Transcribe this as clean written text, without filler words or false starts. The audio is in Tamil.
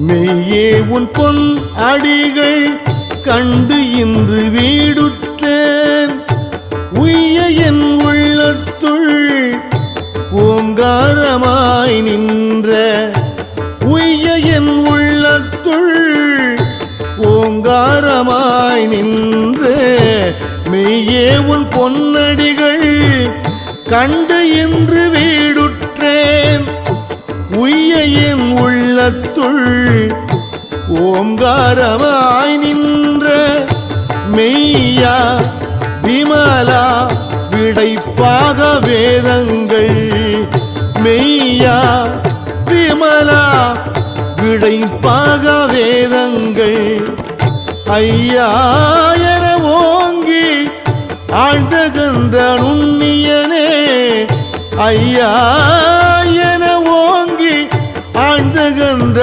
மெய்யே உன் பொன் அடிகள் கண்டு இன்று வீடுற்றேன். உய்ய என் உள்ளத்துள் ஓங்காரமாய் நின்ற, உய்ய என் உள்ளத்துள் ஓங்காரமாய் நின்ற மெய்யே உன் பொன்னடிகள் கண்டு இன்று வீடுற்றேன். உய்ய என் உள்ளத்துள் ஓங்காரமாய் நின்ற மெய்யா விமலா விடைப்பாக வேதங்கள், மெய்யா விமலா விடைப்பாக வேதங்கள் ஐயா என ஓங்கி ஆழ்ந்தகன்ற நுண்ணியனே, ஐயா என ஓங்கி ஆழ்ந்தகன்ற